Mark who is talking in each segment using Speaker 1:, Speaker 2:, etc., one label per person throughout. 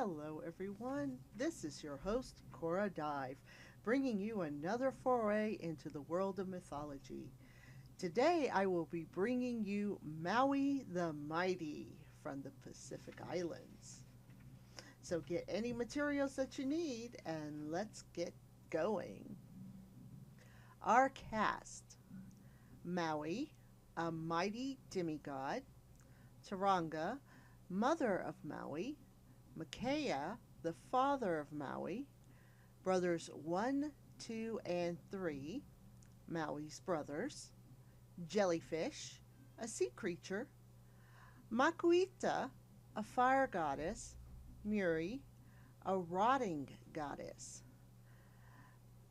Speaker 1: Hello, everyone. This is your host, Cora Dive, bringing you another foray into the world of mythology. Today, I will be bringing you Maui the Mighty from the Pacific Islands. So, get any materials that you need and let's get going. Our cast: Maui, a mighty demigod; Taranga, mother of Maui; Makea, the father of Maui; brothers 1, 2, and 3, Maui's brothers; Jellyfish, a sea creature; Makuita, a fire goddess; Muri, a rotting goddess;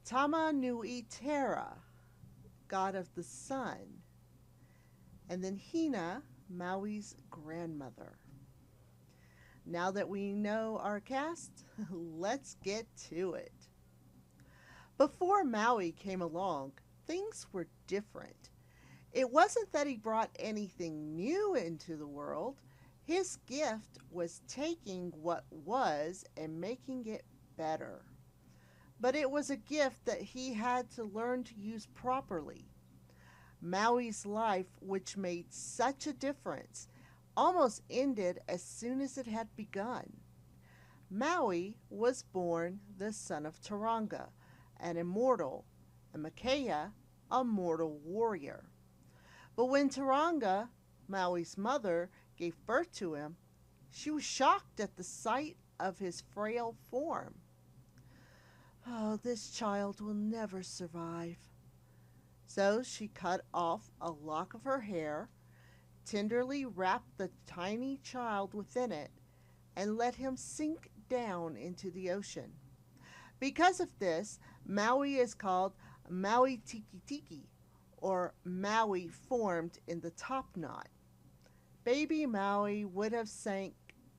Speaker 1: Tama Nui Terra, god of the sun; and then Hina, Maui's grandmother. Now that we know our cast, let's get to it. Before Maui came along, things were different. It wasn't that he brought anything new into the world. His gift was taking what was and making it better. But it was a gift that he had to learn to use properly. Maui's life, which made such a difference, almost ended as soon as it had begun. Maui was born the son of Taranga, an immortal, and Makea, a mortal warrior. But when Taranga, Maui's mother, gave birth to him, she was shocked at the sight of his frail form. "Oh, this child will never survive." So she cut off a lock of her hair, tenderly wrapped the tiny child within it, and let him sink down into the ocean. Because of this, Maui is called Maui Tiki Tiki, or Maui formed in the top knot. Baby Maui would have sank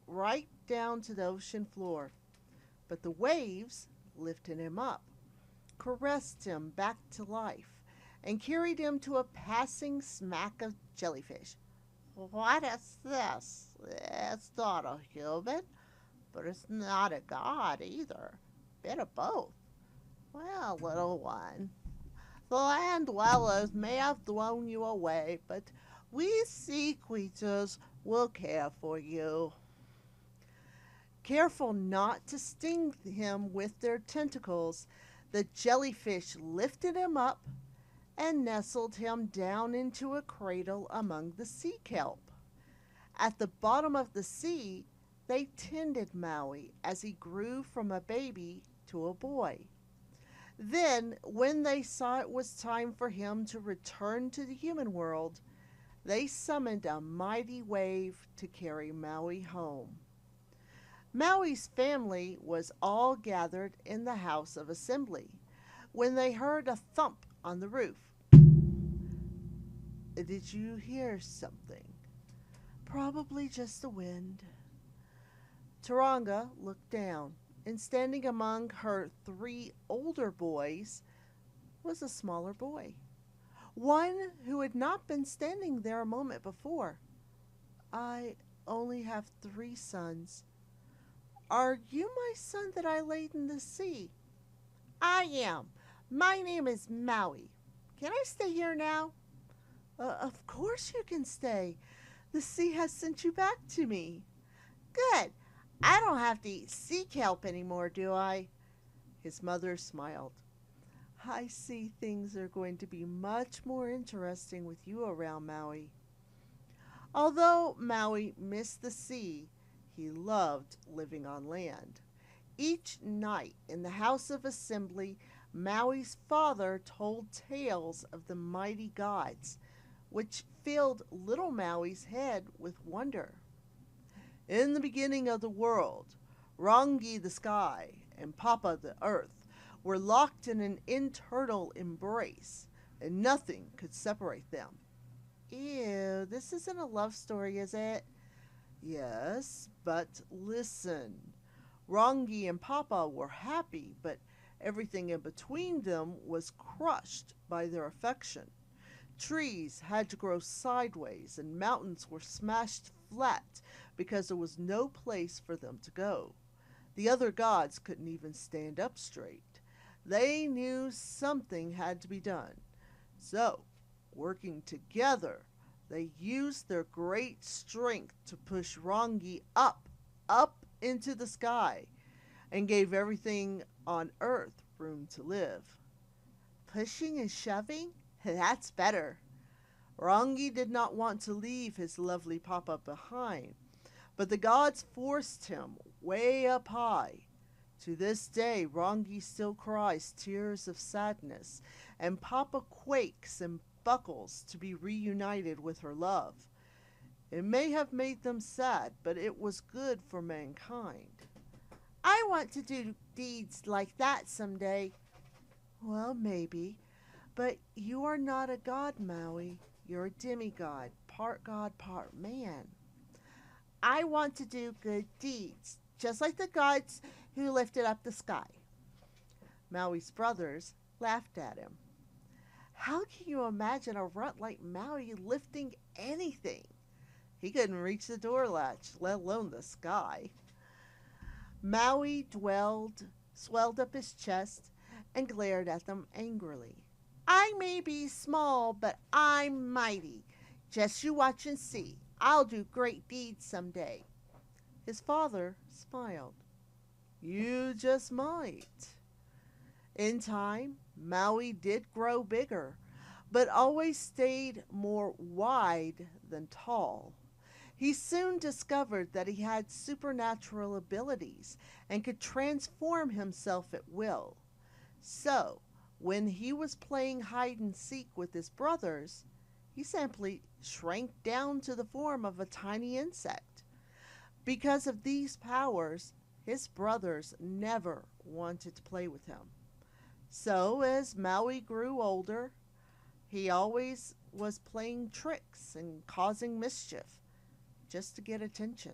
Speaker 1: right down to the ocean floor, but the waves lifted him up, caressed him back to life, and carried him to a passing smack of jellyfish. "What is this? It's not a human, but it's not a god either. Bit of both. Well, little one, the land dwellers may have thrown you away, but we sea creatures will care for you." Careful not to sting him with their tentacles, the jellyfish lifted him up and nestled him down into a cradle among the sea kelp. At the bottom of the sea, they tended Maui as he grew from a baby to a boy. Then, when they saw it was time for him to return to the human world, they summoned a mighty wave to carry Maui home. Maui's family was all gathered in the house of assembly when they heard a thump on the roof. "Did you hear something?" "Probably just the wind." Taranga looked down, and standing among her 3 older boys was a smaller boy, one who had not been standing there a moment before. "I only have 3 sons. Are you my son that I laid in the sea?" "I am. My name is Maui. Can I stay here now?" Of course you can stay. The sea has sent you back to me." "Good. I don't have to eat sea kelp anymore, do I?" His mother smiled. "I see things are going to be much more interesting with you around, Maui." Although Maui missed the sea, he loved living on land. Each night in the house of assembly, Maui's father told tales of the mighty gods, which filled little Maui's head with wonder. "In the beginning of the world, Rangi the sky and Papa the earth were locked in an eternal embrace, and nothing could separate them." Ew, this isn't a love story, is it? "Yes, but listen. Rangi and Papa were happy, but everything in between them was crushed by their affection. Trees had to grow sideways and mountains were smashed flat because there was no place for them to go. The other gods couldn't even stand up straight. They knew something had to be done. So, working together, they used their great strength to push Rangi up into the sky, and gave everything on earth room to live. Pushing and shoving? That's better. Rangi did not want to leave his lovely papa behind, but the gods forced him way up high. To this day, Rangi still cries tears of sadness, and Papa quakes and buckles to be reunited with her love. It may have made them sad, but it was good for mankind. I want to do deeds like that someday. Well, maybe, but you are not a god, Maui. You're a demigod, part god, part man. I want to do good deeds, just like the gods who lifted up the sky. Maui's brothers laughed at him. How can you imagine a runt like Maui lifting anything? He couldn't reach the door latch, let alone the sky. Maui swelled up his chest, and glared at them angrily. I may be small, but I'm mighty. Just you watch and see. I'll do great deeds someday. His father smiled. You just might. In time, Maui did grow bigger, but always stayed more wide than tall. He soon discovered that he had supernatural abilities and could transform himself at will. So, when he was playing hide and seek with his brothers, he simply shrank down to the form of a tiny insect. Because of these powers, his brothers never wanted to play with him. So, as Maui grew older, he always was playing tricks and causing mischief just to get attention.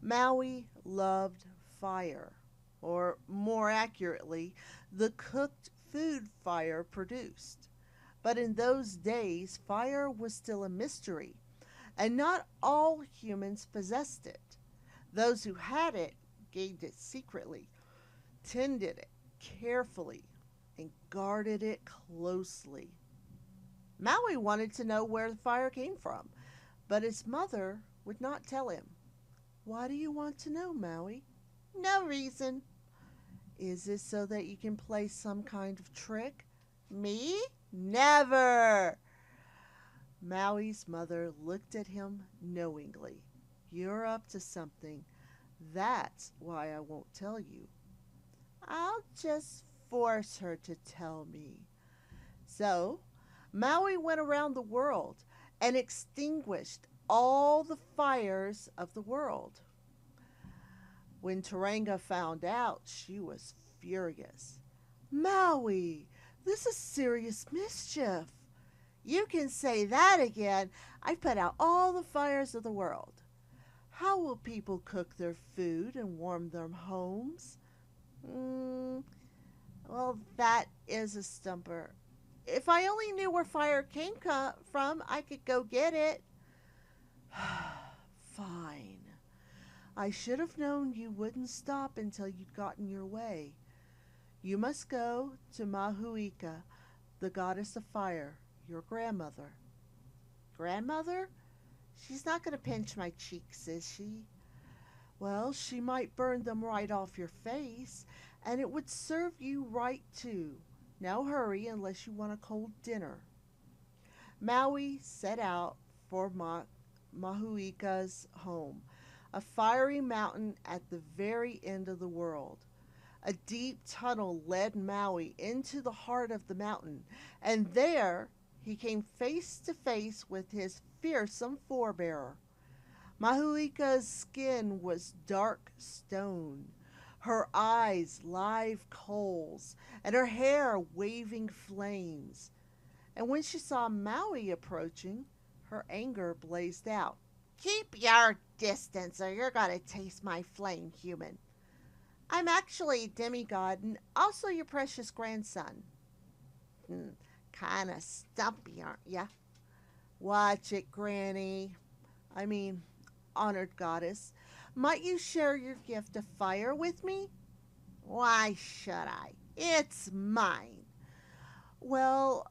Speaker 1: Maui loved fire, or more accurately, the cooked food fire produced. But in those days, fire was still a mystery, and not all humans possessed it. Those who had it gained it secretly, tended it carefully, and guarded it closely. Maui wanted to know where the fire came from, but his mother would not tell him. Why do you want to know, Maui? No reason. Is it so that you can play some kind of trick? Me? Never! Maui's mother looked at him knowingly. You're up to something. That's why I won't tell you. I'll just force her to tell me. So, Maui went around the world and extinguished all the fires of the world. When Taranga found out, she was furious. Maui, this is serious mischief. You can say that again. I've put out all the fires of the world. How will people cook their food and warm their homes? Well, that is a stumper. If I only knew where fire came from, I could go get it. Fine. I should have known you wouldn't stop until you'd gotten your way. You must go to Mahuika, the goddess of fire, your grandmother. Grandmother? She's not going to pinch my cheeks, is she? Well, she might burn them right off your face, and it would serve you right too. Now hurry, unless you want a cold dinner. Maui set out for Mahuika's home, a fiery mountain at the very end of the world. A deep tunnel led Maui into the heart of the mountain, and there he came face to face with his fearsome forebearer. Mahuika's skin was dark stone, her eyes live coals, and her hair waving flames. And when she saw Maui approaching, her anger blazed out. Keep your distance, or you're going to taste my flame, human. I'm actually a demigod and also your precious grandson. Kind of stumpy, aren't ya? Watch it, Granny. I mean, honored goddess. Might you share your gift of fire with me? Why should I? It's mine. Well,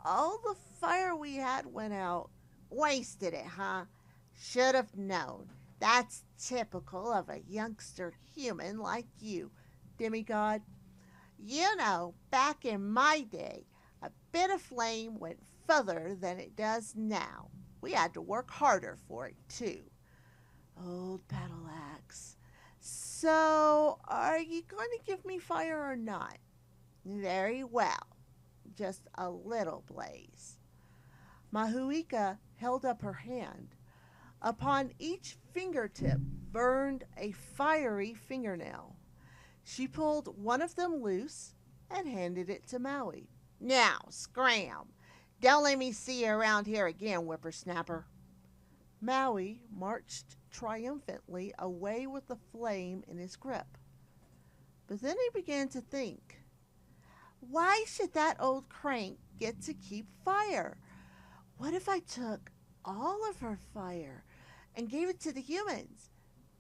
Speaker 1: all the fire we had went out. Wasted it, huh? Should have known. That's typical of a youngster human like you, demigod. You know, back in my day, a bit of flame went further than it does now. We had to work harder for it, too. Old battle axe. So, are you going to give me fire or not? Very well. Just a little blaze. Mahuika held up her hand. Upon each fingertip burned a fiery fingernail. She pulled one of them loose and handed it to Maui. Now, scram! Don't let me see you around here again, whippersnapper. Maui marched triumphantly away with the flame in his grip. But then he began to think, why should that old crank get to keep fire? What if I took all of her fire and gave it to the humans?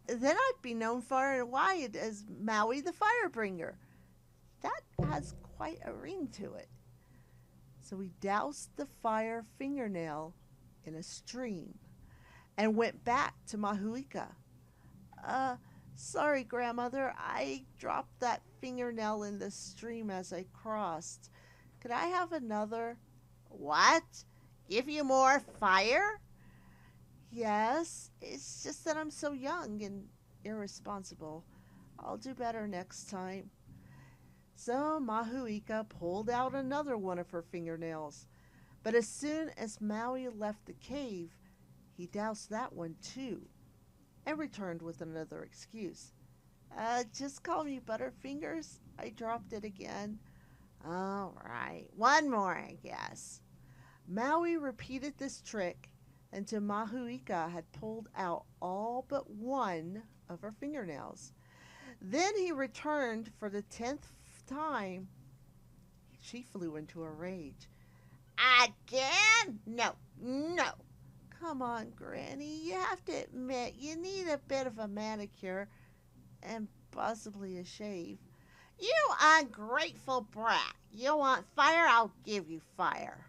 Speaker 1: Then I'd be known far and wide as Maui the Firebringer. That has quite a ring to it. So he doused the fire fingernail in a stream and went back to Mahuika. Sorry, grandmother, I dropped that fingernail in the stream as I crossed. Could I have another? What? Give you more fire? Yes, it's just that I'm so young and irresponsible. I'll do better next time. So Mahuika pulled out another one of her fingernails. But as soon as Maui left the cave, he doused that one too, and returned with another excuse. Just call me Butterfingers. I dropped it again. All right, one more, I guess. Maui repeated this trick until Mahuika had pulled out all but one of her fingernails. Then he returned for the 10th time. She flew into a rage. Again? No, no. Come on, Granny. You have to admit you need a bit of a manicure and possibly a shave. You ungrateful brat. You want fire? I'll give you fire.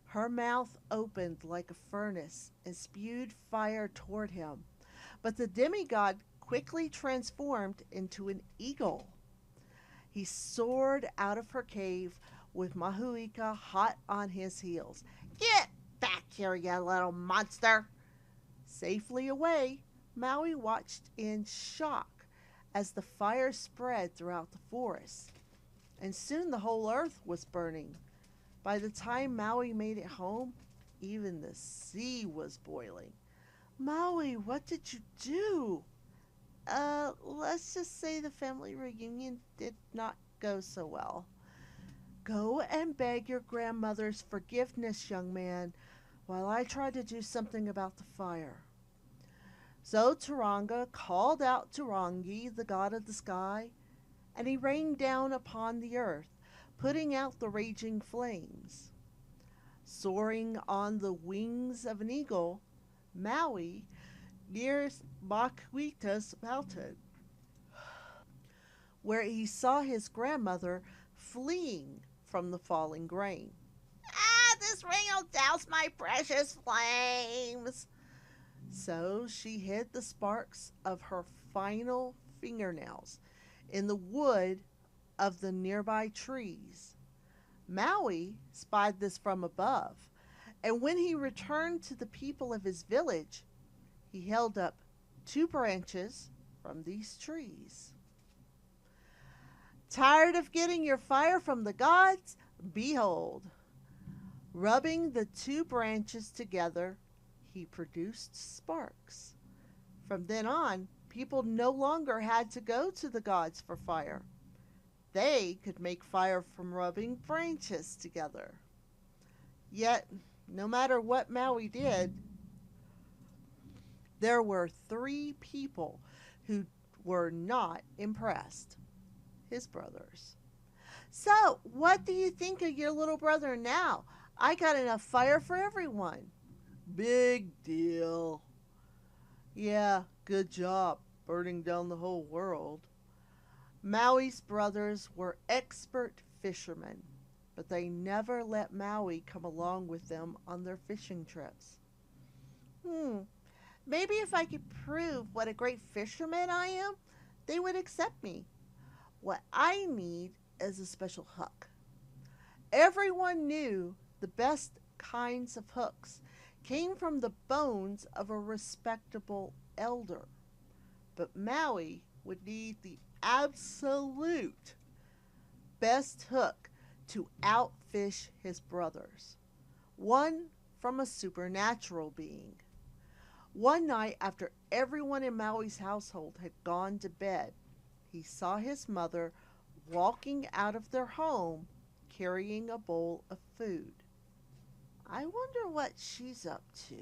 Speaker 1: Her mouth opened like a furnace and spewed fire toward him. But the demigod quickly transformed into an eagle. He soared out of her cave with Mahuika hot on his heels. Get back here, you little monster! Safely away, Maui watched in shock as the fire spread throughout the forest. And soon the whole earth was burning. By the time Maui made it home, even the sea was boiling. Maui, what did you do? Let's just say the family reunion did not go so well. Go and beg your grandmother's forgiveness, young man, while I try to do something about the fire. So Turanga called out to Rangi, the god of the sky, and he rained down upon the earth, putting out the raging flames. Soaring on the wings of an eagle, Maui near Makuita's mountain, where he saw his grandmother fleeing from the falling grain. This ring will douse my precious flames. So she hid the sparks of her final fingernails in the wood of the nearby trees. Maui spied this from above, and when he returned to the people of his village, he held up 2 branches from these trees. Tired of getting your fire from the gods? Behold. Rubbing the 2 branches together, he produced sparks. From then on, people no longer had to go to the gods for fire. They could make fire from rubbing branches together. Yet, no matter what Maui did, there were 3 people who were not impressed. His brothers. So, what do you think of your little brother now? I got enough fire for everyone. Big deal. Yeah, good job burning down the whole world. Maui's brothers were expert fishermen, but they never let Maui come along with them on their fishing trips. Hmm, maybe if I could prove what a great fisherman I am, they would accept me. What I need is a special hook. Everyone knew the best kinds of hooks came from the bones of a respectable elder, but Maui would need the absolute best hook to outfish his brothers, one from a supernatural being. One night, after everyone in Maui's household had gone to bed, he saw his mother walking out of their home carrying a bowl of food. I wonder what she's up to.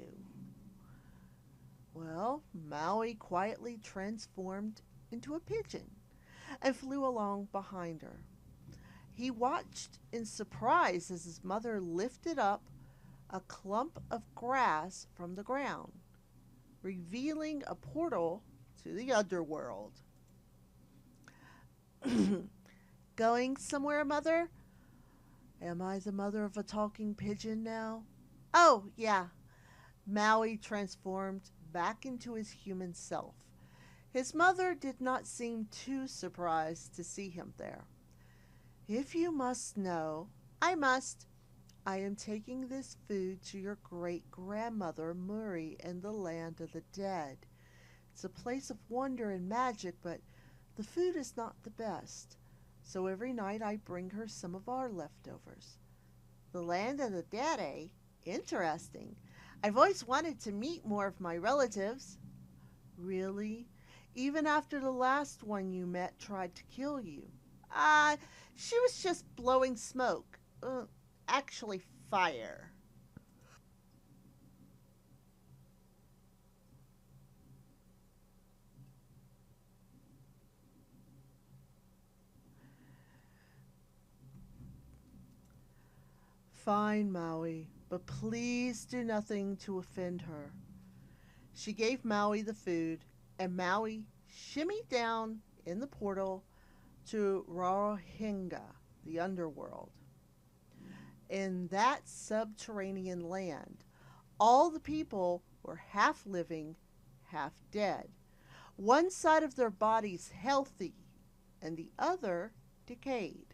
Speaker 1: Well, Maui quietly transformed into a pigeon and flew along behind her. He watched in surprise as his mother lifted up a clump of grass from the ground, revealing a portal to the underworld. Going somewhere, mother? Am I the mother of a talking pigeon now? Oh, yeah. Maui transformed back into his human self. His mother did not seem too surprised to see him there. If you must know, I must. I am taking this food to your great grandmother Muri in the land of the dead. It's a place of wonder and magic, but the food is not the best. So every night I bring her some of our leftovers. The land of the dead, eh? Interesting. I've always wanted to meet more of my relatives. Really? Even after the last one you met tried to kill you? Ah, she was just blowing smoke. Actually, fire. Fine, Maui, but please do nothing to offend her. She gave Maui the food, and Maui shimmied down in the portal to Rarohinga, the underworld. In that subterranean land, all the people were half living, half dead. One side of their bodies healthy, and the other decayed.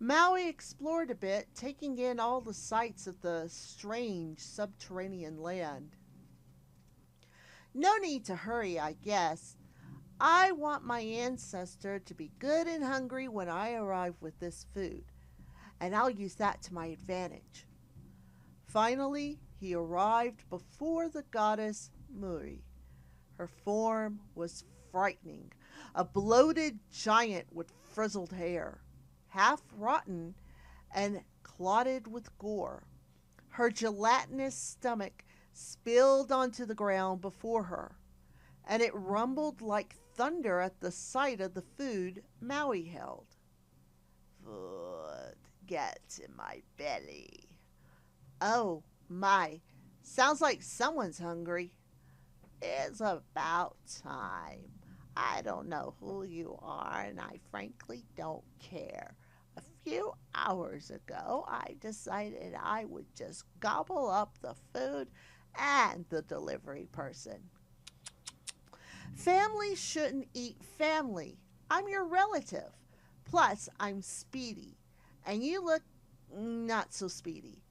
Speaker 1: Maui explored a bit, taking in all the sights of the strange subterranean land. No need to hurry, I guess. I want my ancestor to be good and hungry when I arrive with this food, and I'll use that to my advantage. Finally, he arrived before the goddess Muri. Her form was frightening, a bloated giant with frizzled hair, half rotten and clotted with gore. Her gelatinous stomach spilled onto the ground before her, and it rumbled like thunder at the sight of the food Maui held. Food gets in my belly. Oh, my. Sounds like someone's hungry. It's about time. I don't know who you are, and I frankly don't care. A few hours ago, I decided I would just gobble up the food and the delivery person. Family shouldn't eat family. I'm your relative. Plus, I'm speedy. And you look not so speedy.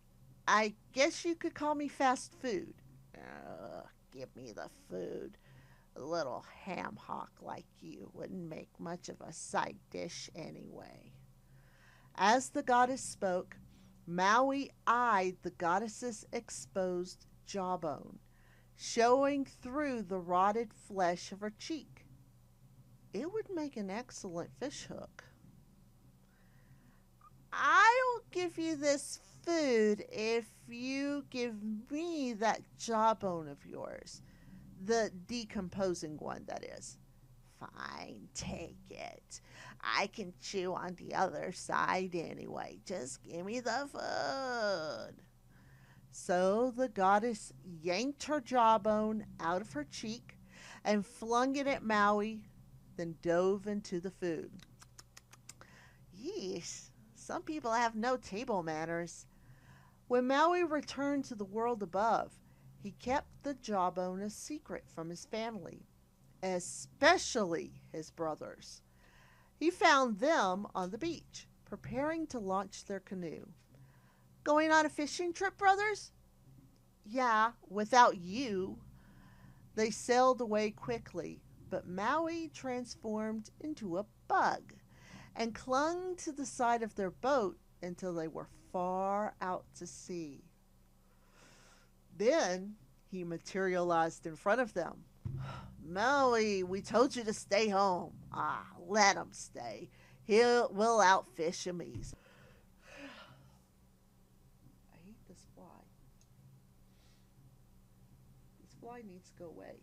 Speaker 1: I guess you could call me fast food. Give me the food. A little ham hock like you wouldn't make much of a side dish anyway. As the goddess spoke, Maui eyed the goddess's exposed jawbone, showing through the rotted flesh of her cheek. It would make an excellent fish hook. I'll give you this food if you give me that jawbone of yours. The decomposing one, that is. Fine, take it. I can chew on the other side anyway. Just give me the food. So the goddess yanked her jawbone out of her cheek and flung it at Maui, then dove into the food. Yeesh, some people have no table manners. When Maui returned to the world above, he kept the jawbone a secret from his family, especially his brothers. He found them on the beach, preparing to launch their canoe. Going on a fishing trip, brothers? Yeah, without you. They sailed away quickly, but Maui transformed into a bug and clung to the side of their boat until they were far out to sea. Then he materialized in front of them. Maui, we told you to stay home. Ah, let him stay. We'll outfish him easy. I hate this fly. This fly needs to go away.